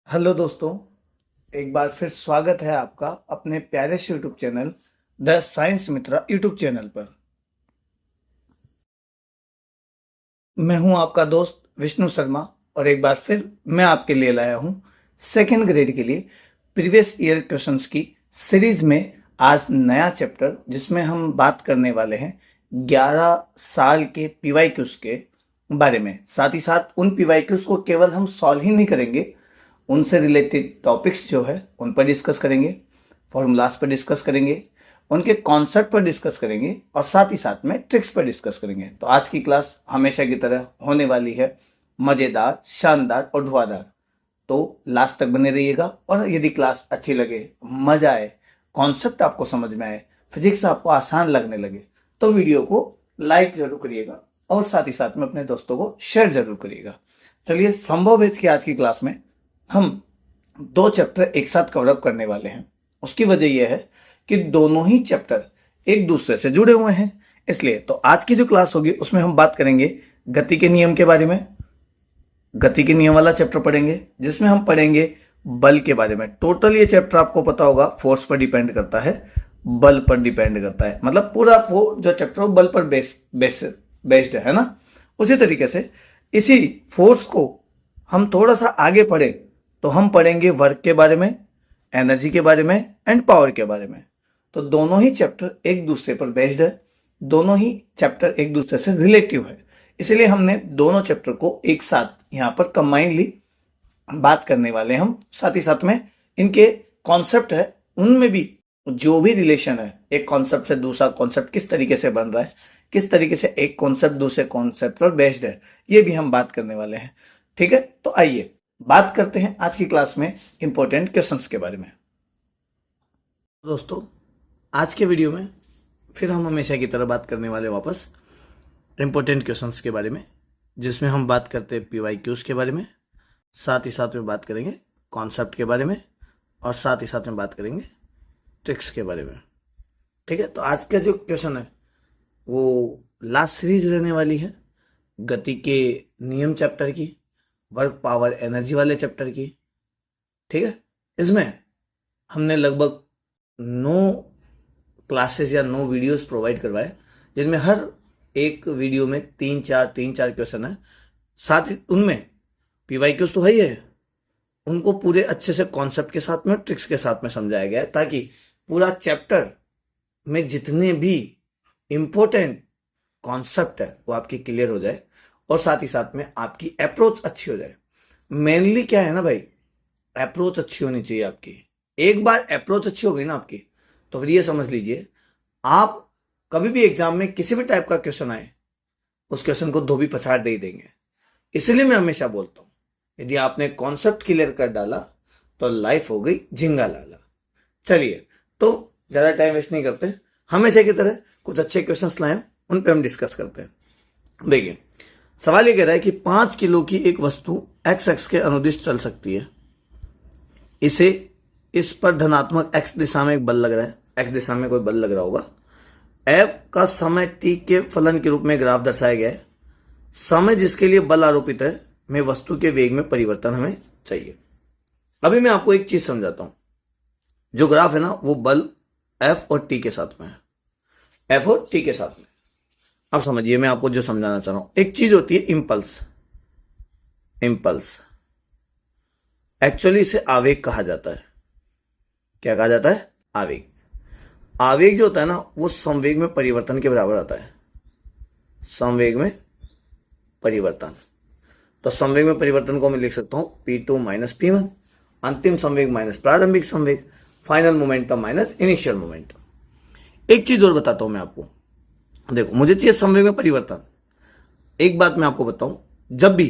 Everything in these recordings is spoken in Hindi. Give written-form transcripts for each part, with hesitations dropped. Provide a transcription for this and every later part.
हेलो दोस्तों, एक बार फिर स्वागत है आपका अपने प्यारे से YouTube channel the science Mitra YouTube channel पर। मैं हूं आपका दोस्त विष्णु शर्मा और एक बार फिर मैं आपके लिए लाया हूं सेकेंड ग्रेड के लिए प्रीवियस ईयर क्वेश्चंस की सीरीज में आज नया चैप्टर जिसमें हम बात करने वाले हैं 11 साल के पीवाईक्यूज के बारे में। साथ ही साथ उन पीवाईक्यूज को केवल हम सॉल्व ही नहीं करेंगे, उनसे रिलेटेड टॉपिक्स जो है उन पर डिस्कस करेंगे, फॉर्मूलाज पर डिस्कस करेंगे, उनके कॉन्सेप्ट पर डिस्कस करेंगे और साथ ही साथ में ट्रिक्स पर डिस्कस करेंगे। तो आज की क्लास हमेशा की तरह होने वाली है मजेदार, शानदार और धुआंधार। तो लास्ट तक बने रहिएगा और यदि क्लास अच्छी लगे, मजा आए, कॉन्सेप्ट आपको समझ में आए, फिजिक्स आपको आसान लगने लगे तो वीडियो को लाइक जरूर करिएगा और साथ ही साथ में अपने दोस्तों को शेयर जरूर करिएगा। चलिए, संभव है कि आज की क्लास में हम दो चैप्टर एक साथ कवरअप करने वाले हैं। उसकी वजह यह है कि दोनों ही चैप्टर एक दूसरे से जुड़े हुए हैं। इसलिए तो आज की जो क्लास होगी उसमें हम बात करेंगे गति के नियम के बारे में। गति के नियम वाला चैप्टर पढ़ेंगे जिसमें हम पढ़ेंगे बल के बारे में। टोटल ये चैप्टर आपको पता होगा फोर्स पर डिपेंड करता है, बल पर डिपेंड करता है, मतलब पूरा वो जो चैप्टर बल पर बेस्ड है ना। उसी तरीके से इसी फोर्स को हम थोड़ा सा आगे पढ़े तो हम पढ़ेंगे वर्क के बारे में, एनर्जी के बारे में एंड पावर के बारे में। तो दोनों ही चैप्टर एक दूसरे पर बेस्ड है, दोनों ही चैप्टर एक दूसरे से रिलेटिव है। इसलिए हमने दोनों चैप्टर को एक साथ यहां पर कंबाइनली बात करने वाले हैं हम। साथ ही साथ में इनके कॉन्सेप्ट है उनमें भी जो भी रिलेशन है, एक कॉन्सेप्ट से दूसरा कॉन्सेप्ट किस तरीके से बन रहा है, किस तरीके से एक कॉन्सेप्ट दूसरे कॉन्सेप्ट पर बेस्ड है, ये भी हम बात करने वाले हैं। ठीक है, तो आइए बात करते हैं आज की क्लास में इंपॉर्टेंट क्वेश्चंस के बारे में। दोस्तों, आज के वीडियो में फिर हम हमेशा की तरह बात करने वाले वापस इंपॉर्टेंट क्वेश्चंस के बारे में, जिसमें हम बात करते हैं पीवाईक्यूज के बारे में, साथ ही साथ में बात करेंगे कॉन्सेप्ट के बारे में और साथ ही साथ में बात करेंगे ट्रिक्स के बारे में। ठीक है, तो आज का जो क्वेश्चन है वो लास्ट सीरीज रहने वाली है गति के नियम चैप्टर की, वर्क पावर एनर्जी वाले चैप्टर की। ठीक है, इसमें हमने लगभग 9 क्लासेस या 9 वीडियोस प्रोवाइड करवाए, जिनमें हर एक वीडियो में 3-4 क्वेश्चन है। साथ ही उनमें पीवाईक्यूज तो है ही है, उनको पूरे अच्छे से कॉन्सेप्ट के साथ में, ट्रिक्स के साथ में समझाया गया है, ताकि पूरा चैप्टर में जितने भी इंपॉर्टेंट कॉन्सेप्ट है वो आपकी क्लियर हो जाए और साथ ही साथ में आपकी अप्रोच अच्छी हो जाए। मेनली क्या है ना भाई, अप्रोच अच्छी होनी चाहिए आपकी। एक बार अप्रोच अच्छी हो गई ना आपकी, तो फिर ये समझ लीजिए आप कभी भी एग्जाम में किसी भी टाइप का क्वेश्चन आए, उस क्वेश्चन को धोबी पछाड़ दे ही देंगे। इसलिए मैं हमेशा बोलता हूं, यदि आपने कॉन्सेप्ट क्लियर कर डाला तो लाइफ हो गई झिंगा लाला। चलिए, तो ज्यादा टाइम वेस्ट नहीं करते, हमेशा की तरह कुछ अच्छे क्वेश्चंस लाए, उन पे हम डिस्कस करते हैं। देखिए, सवाल ये कह रहा है कि 5 किलो की एक वस्तु x के अनुदिश चल सकती है। इस पर धनात्मक x दिशा में एक बल लग रहा है, x दिशा में कोई बल लग रहा होगा। f का समय t के फलन के रूप में ग्राफ दर्शाया गया है। समय जिसके लिए बल आरोपित है में वस्तु के वेग में परिवर्तन हमें चाहिए। अभी मैं आपको एक चीज समझाता हूं। जो ग्राफ है ना वो बल f और t के साथ में है, f और t के साथ में। अब समझिए मैं आपको जो समझाना चाह रहा हूं, एक चीज होती है इम्पल्स। एक्चुअली इसे आवेग कहा जाता है। क्या कहा जाता है? आवेग। आवेग जो होता है ना वो संवेग में परिवर्तन के बराबर आता है। संवेग में परिवर्तन, तो संवेग में परिवर्तन को मैं लिख सकता हूं P2 माइनस P1, अंतिम संवेग माइनस प्रारंभिक संवेग, final momentum minus initial momentum. एक चीज और बताता हूं मैं आपको, देखो मुझे चाहिए संवेग में परिवर्तन। एक बात मैं आपको बताऊं, जब भी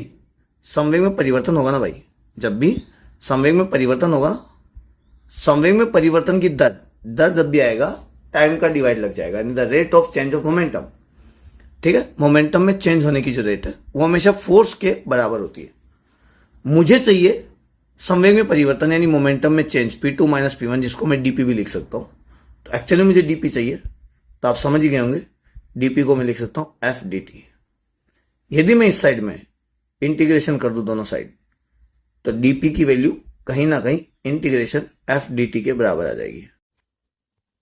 संवेग में परिवर्तन होगा ना भाई, जब भी संवेग में परिवर्तन होगा ना, संवेग में परिवर्तन की दर जब भी आएगा, टाइम का डिवाइड लग जाएगा, यानी the rate of change of momentum. ठीक है, मोमेंटम में चेंज होने की जो रेट है वो हमेशा फोर्स के बराबर होती है। मुझे चाहिए संवेग में परिवर्तन यानी मोमेंटम में चेंज P2 माइनस P1, जिसको मैं डीपी भी लिख सकता हूं। तो एक्चुअली मुझे डीपी चाहिए, तो आप समझ ही गए होंगे, डीपी को मैं लिख सकता हूं एफ डी टी। यदि मैं इस साइड में इंटीग्रेशन कर दूं दोनों साइड, तो डीपी की वैल्यू कहीं ना कहीं इंटीग्रेशन एफ डी टी के बराबर आ जाएगी।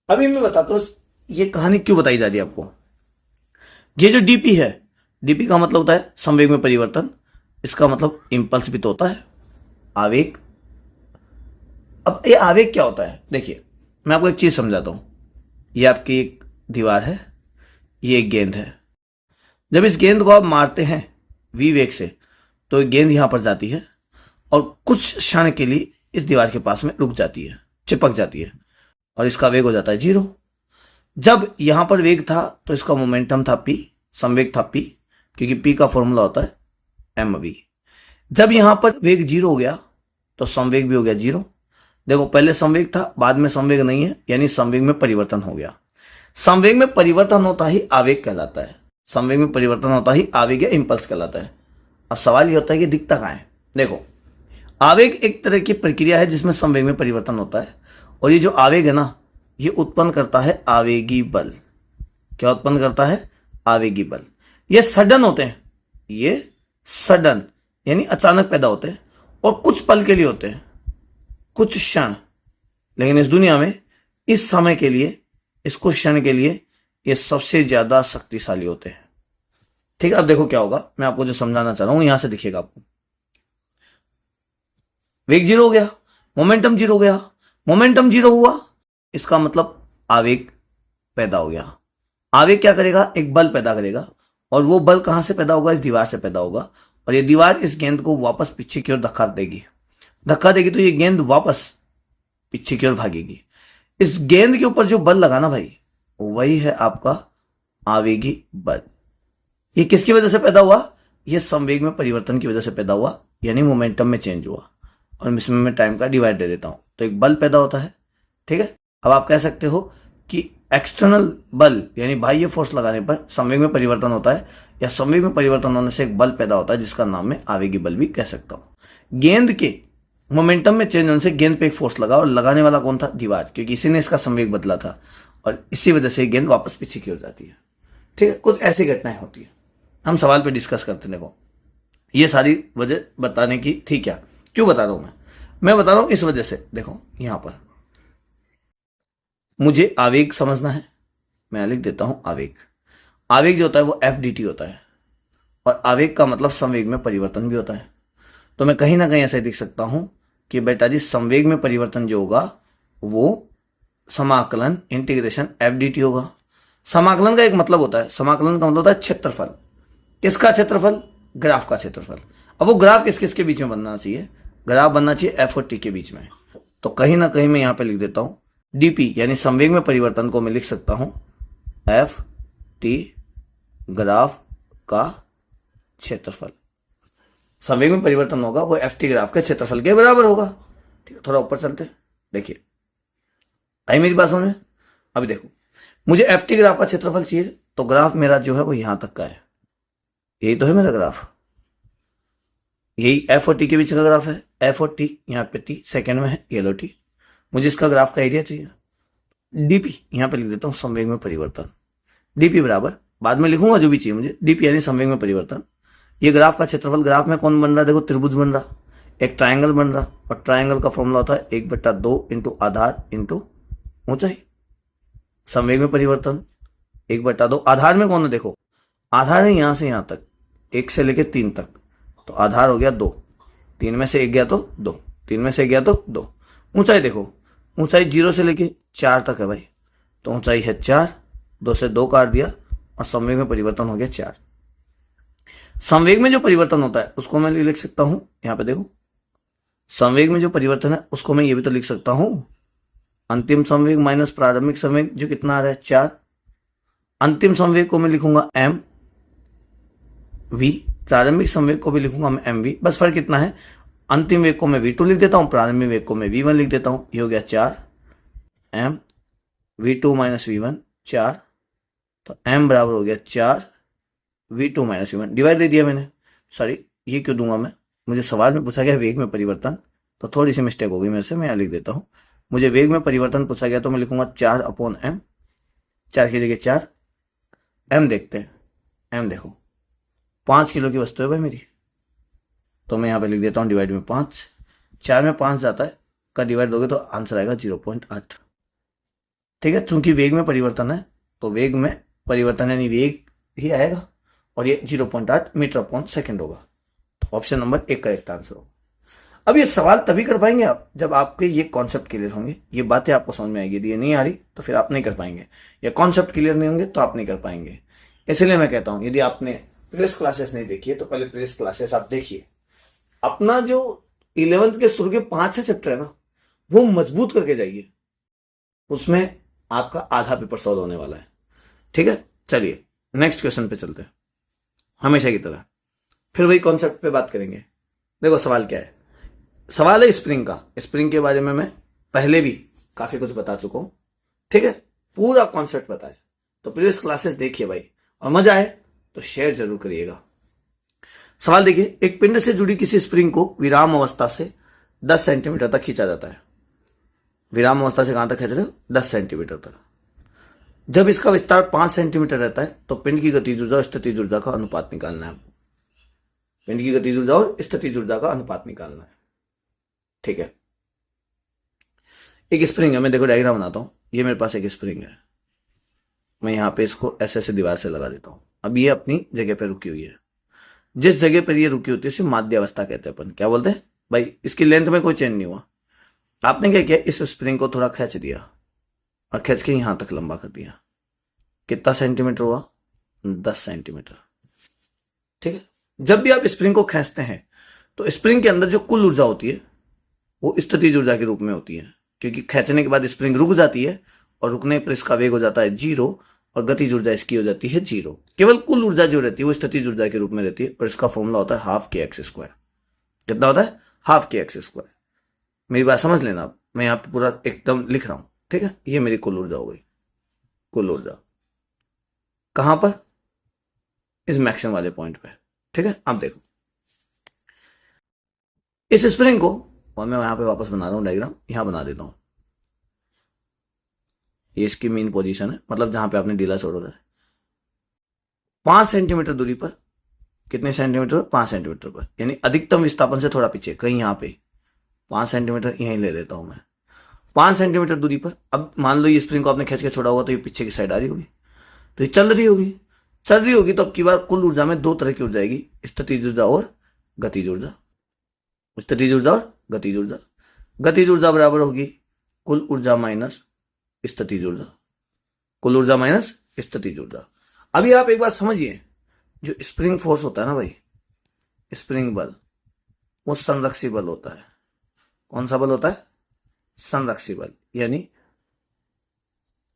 अभी मैं बताता हूं ये कहानी क्यों बताई जा रही है आपको। ये जो डीपी है, डीपी का मतलब होता है संवेग में परिवर्तन, इसका मतलब इंपल्स भी तो होता है, आवेग। अब ये आवेग क्या होता है, देखिए मैं आपको एक चीज समझाता हूं। ये आपकी एक दीवार है, ये एक गेंद है। जब इस गेंद को आप मारते हैं वी वेग से, तो गेंद यहां पर जाती है और कुछ क्षण के लिए इस दीवार के पास में रुक जाती है, चिपक जाती है, और इसका वेग हो जाता है 0। जब यहां पर वेग था तो इसका मोमेंटम था p, संवेग था p, क्योंकि p का फॉर्मूला होता है mv। जब यहां पर वेग 0 हो गया तो संवेग भी हो गया 0। देखो पहले संवेग था, बाद में संवेग नहीं है, यानी संवेग में परिवर्तन हो गया। संवेग में परिवर्तन होता ही आवेग कहलाता है, संवेग में परिवर्तन होता ही आवेग या इंपल्स कहलाता है। अब सवाल ये होता है कि दिखता कहां है। देखो आवेग एक तरह की प्रक्रिया है जिसमें संवेग में परिवर्तन होता है, और ये जो आवेग है ना, ये उत्पन्न करता है आवेगी बल। क्या उत्पन्न करता है? आवेगी बल। ये सडन होते हैं, ये सडन यानी अचानक पैदा होते हैं, और कुछ पल के लिए होते हैं, कुछ क्षण। लेकिन इस दुनिया में इस समय के लिए, इस कुछ क्षण के लिए ये सबसे ज्यादा शक्तिशाली होते हैं। ठीक है, अब देखो क्या होगा, मैं आपको जो समझाना चाह रहा हूं यहां से दिखेगा आपको। वेग 0 हो गया, मोमेंटम 0 हो गया, मोमेंटम 0 हुआ, इसका मतलब आवेग पैदा हो गया। आवेग क्या करेगा? एक बल पैदा करेगा, और वो बल कहां से पैदा होगा? इस दीवार से पैदा होगा, और ये दीवार इस गेंद को वापस पीछे की ओर धक्का देगी। धक्का देगी तो ये गेंद वापस पीछे की ओर भागेगी। इस गेंद के ऊपर जो बल लगा ना भाई, वही है आपका आवेगी बल। ये किसकी वजह से पैदा हुआ? ये संवेग में परिवर्तन की वजह से पैदा हुआ, यानी मोमेंटम में चेंज हुआ। और इसमें मैं टाइम का डिवाइड दे देता हूं, तो एक बल पैदा होता है। ठीक है, अब आप कह सकते हो कि एक्सटर्नल बल यानी बाह्य फोर्स लगाने पर संवेग में परिवर्तन होता है, या संवेग में परिवर्तन होने से एक बल पैदा होता है जिसका नाम मैं आवेगी बल भी कह सकता हूं। गेंद के मोमेंटम में चेंज होने से गेंद पे एक फोर्स लगा, और लगाने वाला कौन था? दीवार, क्योंकि इसी ने इसका संवेग बदला था, और इसी वजह से गेंद वापस पीछे की ओर जाती है। ठीक है, कुछ ऐसी घटनाएं होती है। हम सवाल पे डिस्कस करते हैं। देखो ये सारी वजह बताने की थी। क्या क्यों बता रहा हूं मैं बता रहा हूं इस वजह से। देखो यहां पर मुझे आवेग समझना है, मैं लिख देता हूं आवेग। आवेग जो होता है वो एफ डी टी होता है, और आवेग का मतलब संवेग में परिवर्तन भी होता है। तो मैं कहीं ना कहीं ऐसे लिख सकता हूं कि बेटा जी संवेग में परिवर्तन जो होगा वो समाकलन इंटीग्रेशन एफ डी टी होगा। समाकलन का एक मतलब होता है, समाकलन का मतलब होता है क्षेत्रफल। किसका क्षेत्रफल? ग्राफ का क्षेत्रफल। अब वो ग्राफ किस किस के बीच में बनना चाहिए? ग्राफ बनना चाहिए एफ और टी के बीच में। तो कहीं ना कहीं मैं यहां पे लिख देता हूं डीपी, यानी संवेग में परिवर्तन को मैं लिख सकता हूं एफ टी ग्राफ का क्षेत्रफल। संवेग में परिवर्तन होगा वो एफ टी ग्राफ के क्षेत्रफल के बराबर होगा। ठीक है, थोड़ा ऊपर चलते, देखिए आई मेरी बात समझ में। अभी देखो मुझे एफ टी ग्राफ का क्षेत्रफल चाहिए, तो ग्राफ मेरा जो है वो यहां तक का है, यही तो है मेरा ग्राफ, यही एफ और टी के बीच का ग्राफ है। एफ और टी, यहाँ पे टी सेकंड में है, येलो टी। मुझे इसका ग्राफ का एरिया चाहिए, डीपी यहां पे लिख देता हूं संवेग में परिवर्तन। डीपी बराबर, बाद में लिखूंगा जो भी चाहिए मुझे, डीपी यानी संवेग में परिवर्तन। ये ग्राफ का क्षेत्रफल, ग्राफ में कौन बन रहा है? देखो त्रिभुज बन रहा, एक ट्राइंगल बन रहा, और ट्राइंगल का फॉर्मूला होता है 1/2 इंटू आधार इंटू ऊंचाई। संवेग में परिवर्तन 1/2, आधार में कौन है? देखो आधार है यहां से यहां तक, 1 से लेके 3 तक, तो आधार हो गया 2, 3 में से 1 गया तो 2, 3 में से 1 गया तो 2। ऊंचाई देखो, ऊंचाई 0 से लेके 4 तक है भाई, तो ऊंचाई है 4, 2 से 2 काट दिया, और संवेग में परिवर्तन हो गया 4। संवेग में जो परिवर्तन होता है उसको मैं लिख सकता हूं, यहां पे देखो संवेग में जो परिवर्तन है उसको मैं ये भी तो लिख सकता हूं, अंतिम संवेग माइनस प्रारंभिक संवेग, जो कितना आ रहा है 4। अंतिम संवेग को मैं लिखूंगा एम वी, प्रारंभिक संवेग को भी लिखूंगा मैं एम वी। बस फर्क कितना है, अंतिम वेग को मैं V2 लिख देता हूं, प्रारंभिक वेग को मैं V1 लिख देता हूं। ये हो गया 4 m V2 माइनस V1 4, तो m बराबर हो गया 4 V2 माइनस V1। डिवाइड दे दिया मैंने, सॉरी ये क्यों दूंगा मैं, मुझे सवाल में पूछा गया वेग में परिवर्तन, तो थोड़ी सी मिस्टेक हो गई मेरे से, मैं यहाँ लिख देता हूँ। मुझे वेग में परिवर्तन पूछा गया तो मैं लिखूंगा 4/m, 4 की जगह 4। m देखते हैं, m देखो 5 किलो की वस्तु है भाई मेरी, तो मैं यहाँ पे लिख देता हूँ डिवाइड में 5, 4 में 5 जाता है, का डिवाइड दोगे तो आंसर आएगा 0.8। ठीक है, चूंकि वेग में परिवर्तन है तो वेग में परिवर्तन यानी वेग ही आएगा, और ये 0.8 मीटर अपॉन सेकेंड होगा। तो ऑप्शन नंबर 1 करेक्ट आंसर होगा। अब ये सवाल तभी कर पाएंगे आप जब आपके ये कॉन्सेप्ट क्लियर होंगे, ये बातें आपको समझ में आएगी। यदि ये नहीं आ रही तो फिर आप नहीं कर पाएंगे, या कॉन्सेप्ट क्लियर नहीं होंगे तो आप नहीं कर पाएंगे। इसलिए मैं कहता हूं, यदि आपने प्रीवियस क्लासेस नहीं देखी है तो पहले प्रीवियस क्लासेस आप देखिए। अपना जो 11th के शुरू के 5-6 चैप्टर है ना, वो मजबूत करके जाइए, उसमें आपका आधा पेपर सॉल्व होने वाला है। ठीक है, चलिए नेक्स्ट क्वेश्चन पे चलते हैं। हमेशा की तरह फिर वही कॉन्सेप्ट पे बात करेंगे। देखो सवाल क्या है, सवाल है स्प्रिंग का। स्प्रिंग के बारे में मैं पहले भी काफी कुछ बता चुका हूं। ठीक है, पूरा कॉन्सेप्ट बताया, तो प्रीवियस क्लासेस देखिए भाई, और मजा आए तो शेयर जरूर करिएगा। सवाल देखिए, एक पिंड से जुड़ी किसी स्प्रिंग को विराम अवस्था से 10 सेंटीमीटर तक खींचा जाता है। विराम अवस्था से कहां तक खींच रहे हो? 10 सेंटीमीटर तक। जब इसका विस्तार 5 सेंटीमीटर रहता है तो पिंड की गतिज ऊर्जा और स्थितिज ऊर्जा का अनुपात निकालना है आपको। पिंड की गतिज ऊर्जा और स्थितिज ऊर्जा का अनुपात निकालना है। ठीक है, एक स्प्रिंग है, मैं देखो डायग्राम बनाता हूं। ये मेरे पास एक स्प्रिंग है, मैं यहां पे इसको ऐसे से दीवार से लगा देता हूं। अब ये अपनी जगह पे रुकी हुई है। जिस जगह पर ये रुकी होती है उसे माध्य अवस्था कहते हैं। अपन क्या बोलते हैं भाई, इसकी लेंथ में कोई चेंज नहीं हुआ। आपने क्या किया, इस स्प्रिंग को थोड़ा खींच दिया और खींच के यहां तक लंबा कर दिया। कितना सेंटीमीटर हुआ? 10 सेंटीमीटर। ठीक है, जब भी आप स्प्रिंग को खींचते हैं तो स्प्रिंग के अंदर जो कुल ऊर्जा होती है वो स्थितिज ऊर्जा के रूप में होती है, क्योंकि खींचने के बाद स्प्रिंग रुक जाती है और रुकने पर इसका वेग हो जाता है 0 और गतिज ऊर्जा इसकी हो जाती है 0। केवल कुल ऊर्जा जो रहती है वो स्थितिज ऊर्जा के रूप में रहती है, और इसका फॉर्मूला होता है हाफ kx²। कितना होता है? Half kx²। मेरी बात समझ लेना आप, मैं यहां पे पूरा एकदम लिख रहा हूं। ठीक है, ये मेरी कुल ऊर्जा हो गई। कुल ऊर्जा कहां पर? इस मैक्सिमम वाले पॉइंट पे। ठीक है, अब देखो इस स्प्रिंग को, और मैं यहां पे वापस बना रहा हूं डायग्राम, यहां बना देता हूं। ये इसकी मेन पोजीशन है, मतलब जहां पे आपने ढीला छोड़ा था। 5 सेंटीमीटर दूरी पर, कितने सेंटीमीटर? 5 सेंटीमीटर पर, यानी अधिकतम विस्थापन से थोड़ा पीछे, कहीं यहां पे 5 सेंटीमीटर यहीं ले लेता हूं मैं। 5 सेंटीमीटर दूरी पर, अब मान लो ये स्प्रिंग को आपने खींच के छोड़ा हुआ तो ये पीछे की साइड आ रही होगी, तो ये चल रही होगी। चल रही होगी तो अब की बार कुल ऊर्जा में 2 तरह की ऊर्जा आएगी, स्थितिज ऊर्जा और गतिज ऊर्जा। स्थितिज ऊर्जा और गतिज ऊर्जा। गतिज ऊर्जा बराबर होगी कुल ऊर्जा माइनस स्थितिज ऊर्जा। कुल ऊर्जा माइनस स्थितिज ऊर्जा। अभी आप एक बात समझिए, जो स्प्रिंग फोर्स होता है ना भाई, स्प्रिंग बल, वो संरक्षी बल होता है। कौन सा बल होता है? संरक्षी बल, यानी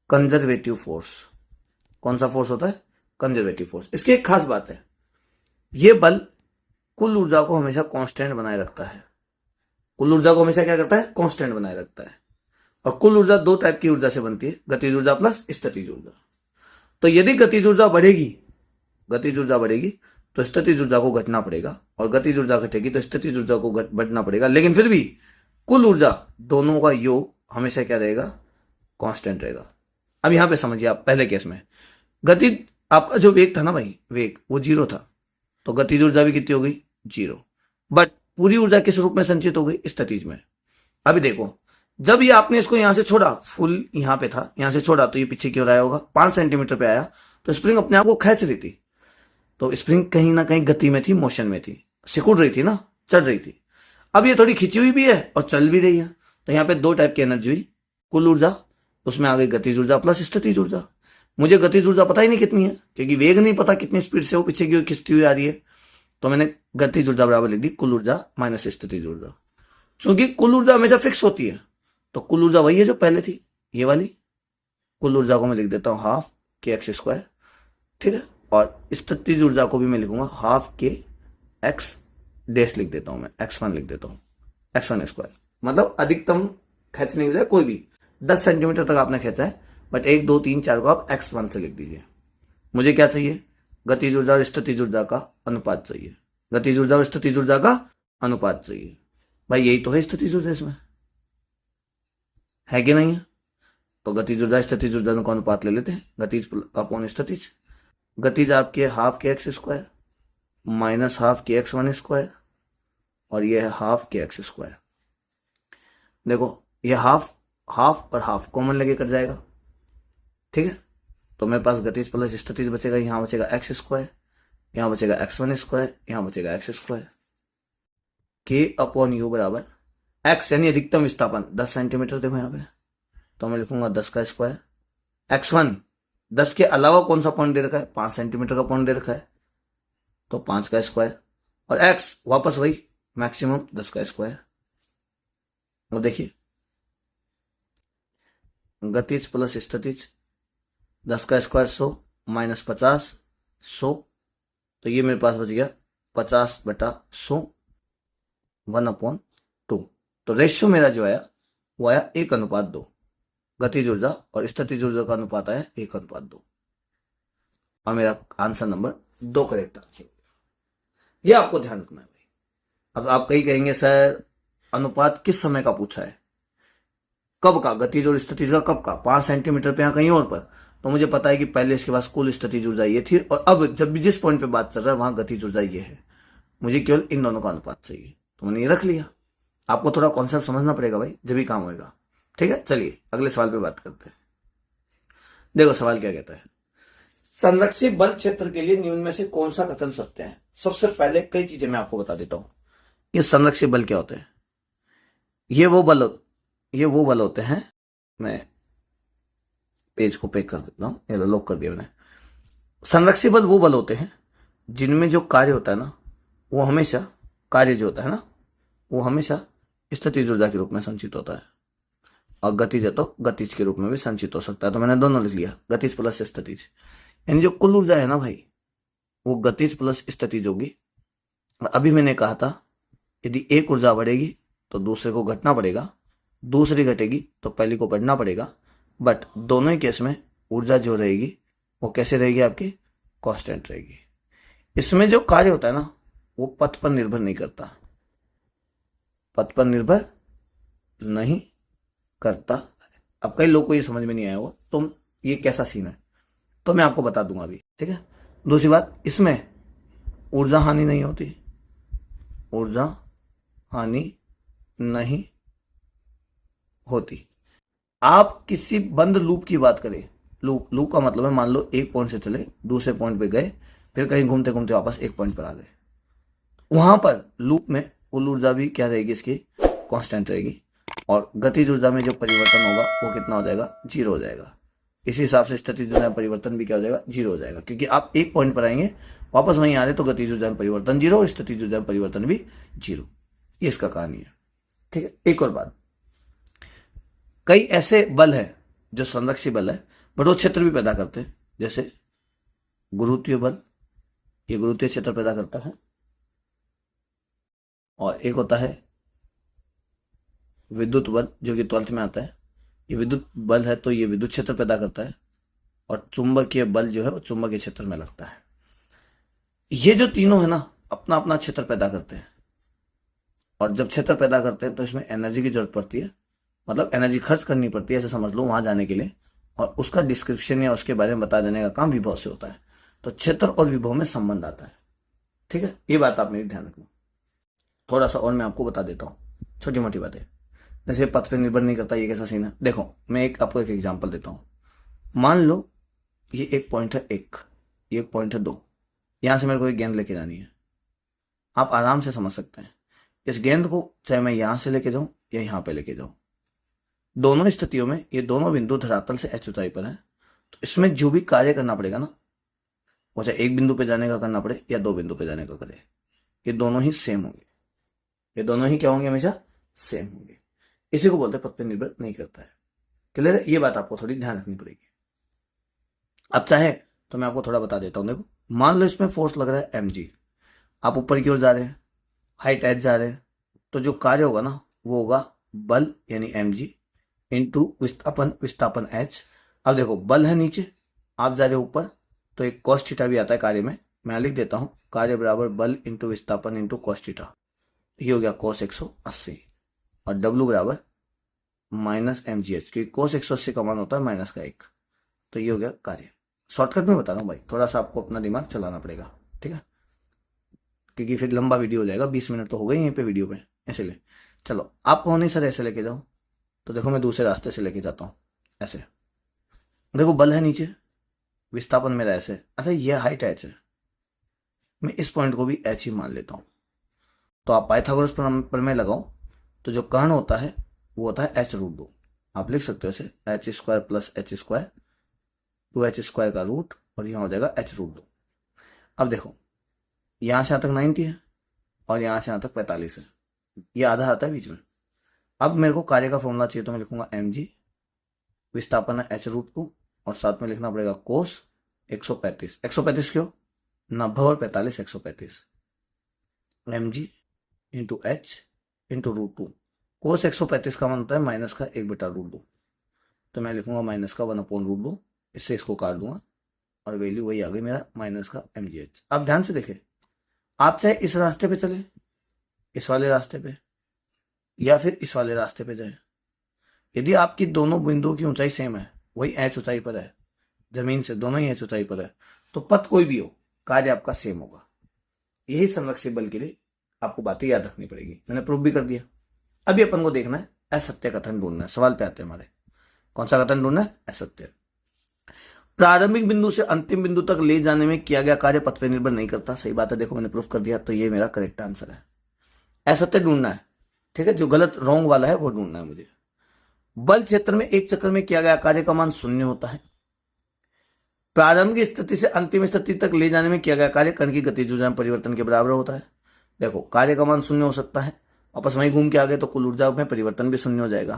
कंजर्वेटिव फोर्स। कौन सा फोर्स होता है? Conservative force. इसकी एक खास बात है, यह बल कुल ऊर्जा को हमेशा कांस्टेंट बनाए रखता है। कुल ऊर्जा को हमेशा क्या करता है? कांस्टेंट बनाए रखता है। और कुल ऊर्जा 2 टाइप की ऊर्जा से बनती है, गतिज ऊर्जा प्लस स्थितिज ऊर्जा। तो यदि गतिज ऊर्जा बढ़ेगी, गतिज ऊर्जा बढ़ेगी तो स्थितिज ऊर्जा को घटना पड़ेगा, और गतिज ऊर्जा घटेगी तो स्थितिज ऊर्जा को बढ़ना पड़ेगा। लेकिन फिर भी कुल ऊर्जा दोनों का योग हमेशा क्या रहेगा? कांस्टेंट रहेगा। अब यहां पे समझिए आप, पहले केस में गति, आपका जो वेग था ना भाई, वेग वो 0 था, तो गतिज ऊर्जा भी कितनी हो गई? 0। बट पूरी ऊर्जा किस रूप में संचित हो गई? स्थितिज में। अभी देखो, जब ये आपने इसको यहां से छोड़ा, फुल यहां पे था, यहां से छोड़ा तो ये पीछे की ओर आया होगा, 5 सेंटीमीटर पे आया, तो स्प्रिंग अपने आप को खींच रही थी, तो स्प्रिंग कहीं ना कहीं गति में थी, मोशन में थी, सिकुड़ रही थी ना, चल रही थी। अब ये थोड़ी खिंची हुई भी है और चल भी रही है, तो यहाँ पे 2 टाइप की एनर्जी हुई। कुल ऊर्जा, उसमें आ गई गतिज ऊर्जा प्लस स्थितिज ऊर्जा। मुझे गतिज ऊर्जा पता ही नहीं कितनी है, क्योंकि वेग नहीं पता कितनी स्पीड से वो पीछे की ओर खिंचती हुई आ रही है, तो मैंने गतिज ऊर्जा बराबर लिख दी कुल ऊर्जा माइनस स्थितिज ऊर्जा। क्योंकि कुल ऊर्जा हमेशा फिक्स होती है, तो कुल ऊर्जा वही है जो पहले थी, ये वाली। कुल ऊर्जा को मैं लिख देता हूं हाफ kx²। ठीक है, और स्थितिज ऊर्जा को भी मैं लिखूंगा हाफ kx डैश लिख देता हूं मैं, x1 लिख देता हूं, x1²। मतलब अधिकतम खींचने की बजाय कोई भी 10 सेंटीमीटर तक आपने खींचा है, बट 1 2 3 4 को आप x1 से लिख दीजिए। मुझे क्या चाहिए? गतिज ऊर्जा और स्थितिज ऊर्जा का अनुपात चाहिए। गतिज ऊर्जा और स्थितिज ऊर्जा का अनुपात चाहिए। भाई यही तो है स्थितिज ऊर्जा, इसमें है कि नहीं है? तो गतिज ऊर्जा स्थितिज ऊर्जा का अनुपात ले लेते हैं, गतिज अपॉन स्थितिज। गतिज आपकी है half kx² minus half kx1², और ये है हाफ kx²। देखो ये हाफ हाफ और हाफ कॉमन लेके कट जाएगा, ठीक है। तो मेरे पास गतिज प्लस स्थितिज बचेगा, यहाँ बचेगा एक्स स्क्वायर, यहाँ बचेगा x1 स्क्वायर, यहाँ बचेगा एक्स स्क्वायर। के अपॉन यू बराबर एक्स यानी अधिकतम विस्थापन 10 सेंटीमीटर, देखो यहाँ पे, तो मैं लिखूंगा 10 का स्क्वायर। x1 10 के अलावा कौन सा पॉइंट दे रखा है, 5 सेंटीमीटर का पॉइंट दे रखा है, तो 5 का स्क्वायर। और x वापस वही मैक्सिमम 10 का स्क्वायर। और देखिए गतिज प्लस स्थितिज 10 का स्क्वायर 100 माइनस 50 100, तो ये मेरे पास बच गया 50/100 1/2। तो रेशियो मेरा जो आया वो आया 1:2। गतिज ऊर्जा और स्थितिज ऊर्जा का अनुपात आया 1:2, और मेरा आंसर नंबर 2 करेक्ट आंसर। ये आपको ध्यान रखना है भाई। अब आप कहीं कहेंगे सर अनुपात किस समय का पूछा है, कब का, गतिज और स्थितिज का कब का, 5 सेंटीमीटर पे या कहीं और पर। तो मुझे पता है कि पहले इसके पास कुल स्थितिज ऊर्जा ये थी, और अब जब भी जिस पॉइंट पे बात चल रहा है वहां गतिज ऊर्जा ये है, मुझे केवल इन दोनों का अनुपात चाहिए, तो मैंने ये रख लिया। आपको थोड़ा कॉन्सेप्ट समझना पड़ेगा भाई, जब भी काम होगा, ठीक है। चलिए अगले सवाल पे बात करते हैं। देखो सवाल क्या कहता है, संरक्षित बल क्षेत्र के लिए निम्न में से कौन सा कथन सत्य है। सबसे पहले कई चीजें मैं आपको बता देता हूं। ये संरक्षित बल क्या होते हैं, ये वो बल होते हैं, मैं पेज को पैक कर देता हूं, ये लॉक कर दिया मैंने। संरक्षित बल वो बल होते हैं जिनमें जो कार्य होता है ना, वो हमेशा कार्य जो होता है ना वो हमेशा स्थितिज ऊर्जा के रूप में संचित होता है, और गतिज है तो गतिज के रूप में भी संचित हो सकता है। तो मैंने दोनों लिख लिया, गतिज प्लस स्थितिज। यानी जो कुल ऊर्जा है ना भाई वो गतिज प्लस स्थितिज होगी। और अभी मैंने कहा था यदि एक ऊर्जा बढ़ेगी तो दूसरे को घटना पड़ेगा, दूसरी घटेगी तो पहली को बढ़ना पड़ेगा। बट दोनों ही केस में ऊर्जा जो रहेगी वो कैसे रहेगी, आपकी कांस्टेंट रहेगी। इसमें जो कार्य होता है ना वो पथ पर निर्भर नहीं करता, पथ पर निर्भर नहीं करता। अब कई लोगों को ये समझ में नहीं आया होगा तो ये कैसा सीन है, तो मैं आपको बता दूंगा अभी, ठीक है। दूसरी बात, इसमें ऊर्जा हानि नहीं होती, ऊर्जा हानि नहीं होती। आप किसी बंद लूप की बात करें, लूप का मतलब है मान लो एक पॉइंट से चले दूसरे पॉइंट पे गए, फिर कहीं घूमते घूमते वापस एक पॉइंट पर आ गए, वहां पर लूप में कुल ऊर्जा भी क्या रहेगी, इसकी कांस्टेंट रहेगी, और गतिज ऊर्जा में जो परिवर्तन होगा वो कितना हो जाएगा, 0 हो जाएगा। इसी हिसाब से स्थितिज ऊर्जा में परिवर्तन भी क्या हो जाएगा, 0 हो जाएगा, क्योंकि आप एक पॉइंट पर आएंगे वापस वहीं आ रहे तो गतिज ऊर्जा में परिवर्तन 0 और स्थितिज ऊर्जा में परिवर्तन भी 0। ये इसका कहानी है, ठीक है। एक और बात, कई ऐसे बल है जो संरक्षी बल है बट वो क्षेत्र भी पैदा करते हैं, जैसे गुरुत्वीय बल, ये गुरुत्वीय क्षेत्र पैदा करता है, और एक होता है विद्युत बल जो कि 12th में आता है। ये विद्युत बल है तो ये विद्युत क्षेत्र पैदा करता है, और चुंबकीय बल जो है वो चुंबकीय क्षेत्र में लगता है। ये जो तीनों है ना अपना अपना क्षेत्र पैदा करते हैं, और जब क्षेत्र पैदा करते हैं तो इसमें एनर्जी की जरूरत पड़ती है, मतलब एनर्जी खर्च करनी पड़ती है, ऐसे समझ लो, वहां जाने के लिए, और उसका डिस्क्रिप्शन या उसके बारे में बता देने का काम विभव से होता है। तो क्षेत्र और विभव में संबंध आता है, ठीक है। ये बात आप मेरी ध्यान रखना। थोड़ा सा और मैं आपको बता देता हूँ, छोटी मोटी बातें, जैसे पथ पे निर्भर नहीं करता, ये कैसा सीन है। देखो मैं आपको एक एग्जाम्पल देता हूँ। मान लो ये एक पॉइंट है 1, ये एक पॉइंट है 2, यहां से मेरे को एक गेंद लेके जानी है। आप आराम से समझ सकते हैं इस गेंद को, चाहे मैं यहां से लेके जाऊं या यहां पे लेके जाऊं, दोनों स्थितियों में ये दोनों बिंदु धरातल से h ऊंचाई पर है। तो इसमें जो भी कार्य करना पड़ेगा ना, वो चाहे एक बिंदु पे जाने का करना पड़े या 2 बिंदु पे जाने का करे, ये दोनों ही सेम होंगे, ये दोनों ही क्या होंगे, हमेशा सेम होंगे। इसी को बोलते हैं पथ पे निर्भर नहीं करता है। क्लियर है, ये बात आपको थोड़ी ध्यान रखनी पड़ेगी। अब चाहे तो मैं आपको थोड़ा बता देता हूं। देखो मान लो इसमें फोर्स लग रहा है mg, आप ऊपर की ओर जा रहे हैं, हाइट h जा रहे हैं, तो जो कार्य होगा ना वो होगा बल यानी mg इंटू विस्थापन h। अब देखो बल है नीचे, आप जा रहे हो ऊपर, तो एक cos थीटा भी आता है कार्य में, मैं लिख देता हूं, कार्य बराबर बल इंटू विस्थापन इंटू cos थीटा, ये हो गया cos 180, और w बराबर माइनस mgh, क्योंकि cos 180 का मान होता है माइनस का 1, तो ये हो गया कार्य। शॉर्टकट में बता रहा हूँ भाई, थोड़ा सा आपको अपना दिमाग चलाना पड़ेगा, ठीक है, क्योंकि फिर लंबा वीडियो हो जाएगा, 20 मिनट तो हो गए यहीं पे वीडियो पे, इसलिए। चलो आप कहो नहीं सर ऐसे लेके जाओ, तो देखो मैं दूसरे रास्ते से लेके जाता हूँ, ऐसे। देखो बल है नीचे, विस्थापन मेरा ऐसे, अच्छा ये हाइट h है, मैं इस पॉइंट को भी h ही मान लेता हूँ। तो आप पाइथागोरस प्रमेय लगाओ, तो जो कर्ण होता है वो होता है h√2। आप लिख सकते हो ऐसे h² प्लस h², 2h² का रूट, और यहाँ हो जाएगा h√2। अब देखो यहाँ से यहाँ तक 90 है और यहाँ से यहाँ तक 45 है, ये आधा आता है बीच में। अब मेरे को कार्य का फॉर्मूला चाहिए, तो मैं लिखूंगा mg, विस्थापन है h√2, और साथ में लिखना पड़ेगा कोस 135। 135 क्यों? 90 और 45 135, mg इंटू h इंटू √2। कोस 135 का मान होता है माइनस का 1/√2, तो मैं लिखूंगा माइनस का 1/√2, इससे इसको काट दूंगा और वैल्यू वही आ गई मेरा माइनस का mgh। अब ध्यान से देखें, आप चाहे इस रास्ते पे चले, इस वाले रास्ते पे, या फिर इस वाले रास्ते पे जाए, यदि आपकी दोनों बिंदुओं की ऊंचाई सेम है, वही h ऊंचाई पर है, जमीन से दोनों ही h ऊंचाई पर है, तो पथ कोई भी हो, कार्य आपका सेम होगा। यही संरक्षित बल के लिए आपको बातें याद रखनी पड़ेगी, मैंने प्रूफ भी कर दिया। अभी अपन को देखना है असत्य कथन ढूंढना है। सवाल पे आते हैं हमारे, कौन सा कथन ढूंढना है? असत्य। प्रारंभिक बिंदु से अंतिम बिंदु तक ले जाने में किया गया कार्य पथ पर निर्भर नहीं करता। सही बात है, देखो मैंने प्रूफ कर दिया, तो ये मेरा करेक्ट आंसर है। असत्य ढूंढना है, ठीक है, जो गलत रॉन्ग वाला है वो ढूंढना है मुझे। बल क्षेत्र में एक चक्र में किया गया कार्य का मान 0 होता है। प्रारंभिक स्थिति से अंतिम स्थिति तक ले जाने में किया गया कार्य कण की गतिज ऊर्जा में परिवर्तन के बराबर होता है। देखो कार्य का मान 0 हो सकता है, वापस वहीं घूम के आ गए तो कुल ऊर्जा में परिवर्तन भी 0 हो जाएगा।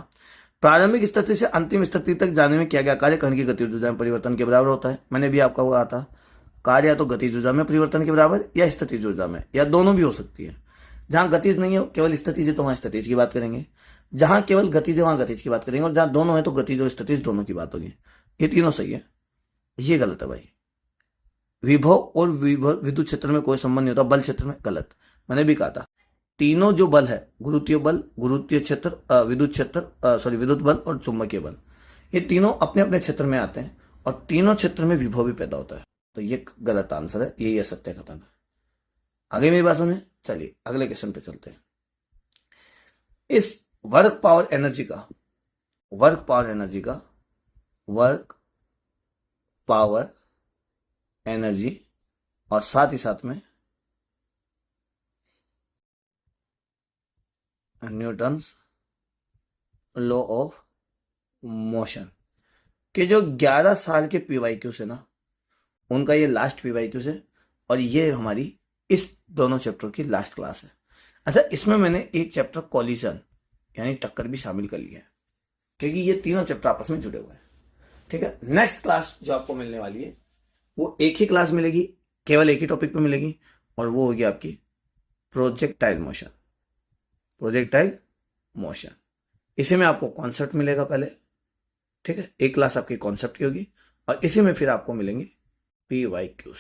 प्रारंभिक स्थिति से अंतिम स्थिति तक जाने में किया गया कार्य कण की गतिज ऊर्जा में परिवर्तन के बराबर होता है। मैंने भी आपको कहा था, कार्य या तो गतिज ऊर्जा में परिवर्तन के बराबर या स्थितिज ऊर्जा में, या दोनों भी हो सकती है। जहां गतिज नहीं है, केवल स्थितिज है, तो वहां स्थितिज की बात करेंगे। जहां केवल गतिज है वहां गतिज की बात करेंगे, और जहां दोनों है तो गतिज और स्थितिज दोनों की बात होगी। ये तीनों सही है, ये गलत है भाई। विभव और विद्युत क्षेत्र में कोई संबंध नहीं होता, बल क्षेत्र में गलत। मैंने भी कहा था तीनों जो बल है, गुरुत्वीय बल, गुरुत्वीय क्षेत्र, विद्युत क्षेत्र, विद्युत बल और चुंबकीय बल, ये तीनों अपने अपने क्षेत्र में आते हैं और तीनों क्षेत्र में विभव भी पैदा होता है। तो ये गलत आंसर है, यही असत्य कथन है। आगे मेरी बात समझे, चलिए अगले क्वेश्चन पे चलते हैं। इस वर्क पावर एनर्जी और साथ ही साथ में न्यूटन्स लॉ ऑफ मोशन के जो 11 साल के पीवाईक्यू से ना, उनका ये लास्ट पीवाईक्यू है, और ये हमारी इस दोनों चैप्टर की लास्ट क्लास है। अच्छा, इसमें मैंने एक चैप्टर कॉलिजन यानी टक्कर भी शामिल कर लिया है, क्योंकि ये तीनों चैप्टर आपस में जुड़े हुए हैं। ठीक है, नेक्स्ट क्लास जो आपको मिलने वाली है वो एक ही क्लास मिलेगी, केवल एक ही टॉपिक पे मिलेगी, और वो होगी आपकी प्रोजेक्टाइल मोशन। इसी में आपको कॉन्सेप्ट मिलेगा पहले, ठीक है, एक क्लास आपकी कॉन्सेप्ट की होगी, और इसी में फिर आपको मिलेंगे पीवाईक्यूज।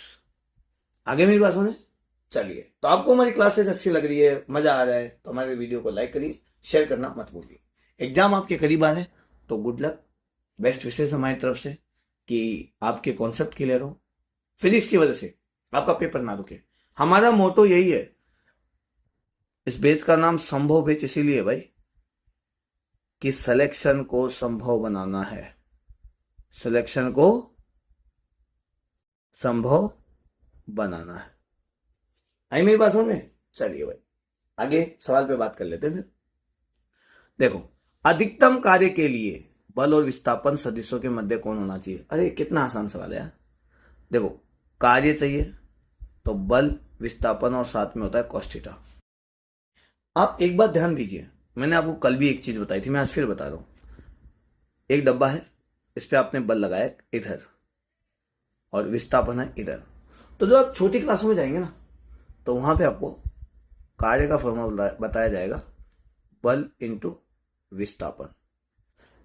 आगे मेरी बात सुने, चलिए। तो आपको हमारी क्लासेस अच्छी लग रही है, मजा आ रहा है, तो हमारे वीडियो को लाइक करिए, शेयर करना मत भूलिए। एग्जाम आपके करीब आ रहे हैं, तो गुड लक, बेस्ट विशेष हमारी तरफ से कि आपके कॉन्सेप्ट क्लियर हो, फिजिक्स की वजह से आपका पेपर ना रुके। हमारा मोटो यही है, इस बेच का नाम संभव बेच इसीलिए भाई कि सिलेक्शन को संभव बनाना है, सिलेक्शन को संभव बनाना है। आई मेरी बात समझ में? चलिए भाई आगे सवाल पे बात कर लेते हैं फिर। देखो, अधिकतम कार्य के लिए बल और विस्थापन सदिशों के मध्य कौन होना चाहिए? अरे कितना आसान सवाल है यार। देखो, कार्य चाहिए तो बल, विस्थापन और साथ में होता है cos थीटा। आप एक बात ध्यान दीजिए, मैंने आपको कल भी एक चीज बताई थी, मैं आज फिर बता रहा हूं। एक डब्बा है, इस पे आपने बल लगाया इधर और विस्थापन है इधर, तो जब आप छोटी क्लासों में जाएंगे ना, तो वहां पे आपको कार्य का फॉर्मूला बताया जाएगा, बल इंटू विस्थापन।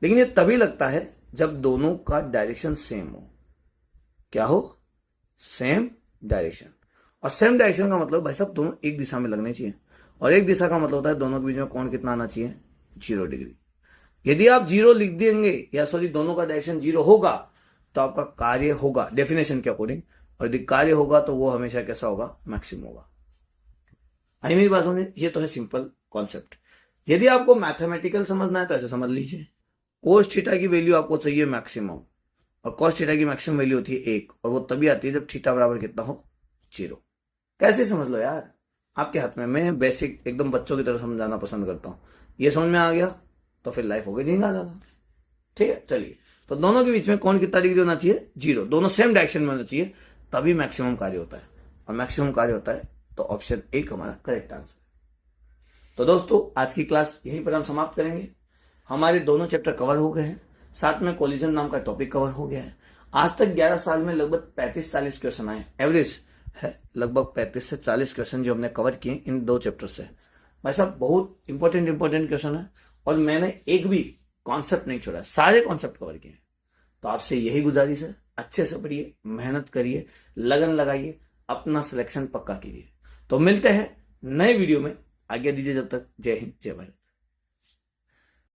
लेकिन ये तभी लगता है जब दोनों का डायरेक्शन सेम हो। क्या हो? Same direction. और सेम डायरेक्शन का मतलब भाई साहब दोनों एक दिशा में लगने चाहिए, और एक दिशा का मतलब होता है दोनों के बीच में कोण कितना आना चाहिए? 0 डिग्री। यदि आप 0 लिख देंगे, या दोनों का डायरेक्शन 0 होगा, तो आपका कार्य होगा डेफिनेशन के अकॉर्डिंग, और यदि कार्य होगा तो वो हमेशा कैसा होगा? मैक्सिमम होगा। आई मेरी बात समझे? ये तो है सिंपल कॉन्सेप्ट। यदि आपको मैथमेटिकल समझना है तो ऐसे समझ लीजिए, कोस थीटा की वैल्यू आपको चाहिए मैक्सिमम, और कॉस थीटा की मैक्सिमम वैल्यू होती है 1, और वो तभी आती है जब थीटा बराबर कितना हो, 0। कैसे समझ लो यार, आपके हाथ में। मैं बेसिक एकदम बच्चों की तरह समझाना पसंद करता हूँ। ये समझ में आ गया तो फिर लाइफ हो गई झींगा ज्यादा। ठीक है, चलिए। तो दोनों के बीच में कौन कितना डिग्री होना चाहिए, 0। दोनों सेम डायरेक्शन में होना चाहिए, तभी मैक्सिमम कार्य होता है। और मैक्सिमम कार्य होता है तो ऑप्शन 1 हमारा करेक्ट आंसर। तो दोस्तों आज की क्लास यहीं पर हम समाप्त करेंगे। हमारे दोनों चैप्टर कवर हो गए हैं, साथ में कोलिजन नाम का टॉपिक कवर हो गया है। आज तक 11 साल में लगभग 35-40 क्वेश्चन आए, एवरेज है लगभग 35 से 40 क्वेश्चन जो हमने कवर किए इन 2 चैप्टर से। भाई साहब बहुत इंपॉर्टेंट क्वेश्चन है, और मैंने एक भी कॉन्सेप्ट नहीं छोड़ा, सारे कॉन्सेप्ट कवर किए। तो आपसे यही गुजारिश है, अच्छे से पढ़िए, मेहनत करिए, लगन लगाइए, अपना सिलेक्शन पक्का कीजिए। तो मिलते हैं नए वीडियो में, आज्ञा दीजिए जब तक। जय हिंद, जय भारत।